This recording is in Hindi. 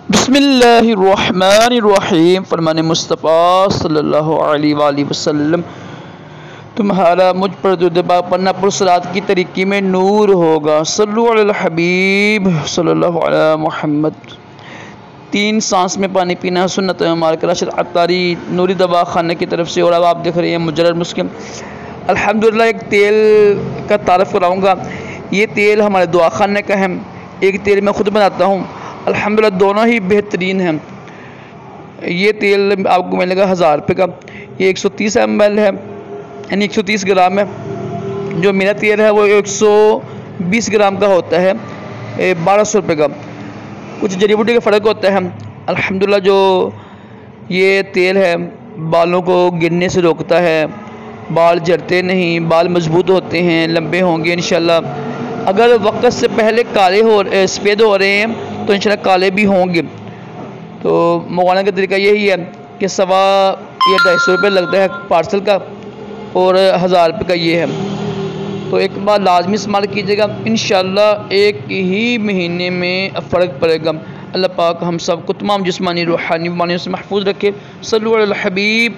बिस्मिल्लाहिर्रहमानिर्रहीम। फरमान मुस्तफ़ा सल्लल्लाहु अलैहि वसल्लम, तुम्हारा मुझ पर दुआ पढ़ना पुरसलात की तरीक़ी में नूर होगा। सल्लु अलल हबीब सल्लल्लाहु अला मुहम्मद। 3 सांस में पानी पीना सुन्नत मुबारक रशद अत्तारी नूरी दवा खाने की तरफ से। और अब आप देख रहे हैं मुजर्रद मुस्किन। अल्हम्दुलिल्लाह, एक तेल का तारफ़ कराऊँगा। ये तेल हमारे दुआ खाने का है। एक तेल मैं ख़ुद बनाता हूँ। अल्हम्दुलिल्लाह दोनों ही बेहतरीन हैं। ये तेल आपको मिलेगा 1000 रुपये का। ये 130 ml है, यानी 130 ग्राम है। जो मेरा तेल है वो 120 ग्राम का होता है, 1200 रुपये का। कुछ जड़ी बूटी का फ़र्क होता है। अल्हम्दुलिल्लाह जो ये तेल है बालों को गिरने से रोकता है, बाल झड़ते नहीं, बाल मजबूत होते हैं, लंबे होंगे इंशाल्लाह। अगर वक्त से पहले काले सफ़ेद हो रहे हैं तो इंशाल्लाह काले भी होंगे। तो मंगवाने का तरीका यही है कि 250 रुपये लगता है पार्सल का, और 1000 रुपये का ये है। तो एक बार लाजमी इस्तेमाल कीजिएगा, इंशाल्लाह एक ही महीने में फ़र्क पड़ेगा। अल्लाह पाक हम सब को तमाम जिस्मानी रूहानी बीमारियों से महफूज रखे। सल्लल्लाहु अलैहि हबीब।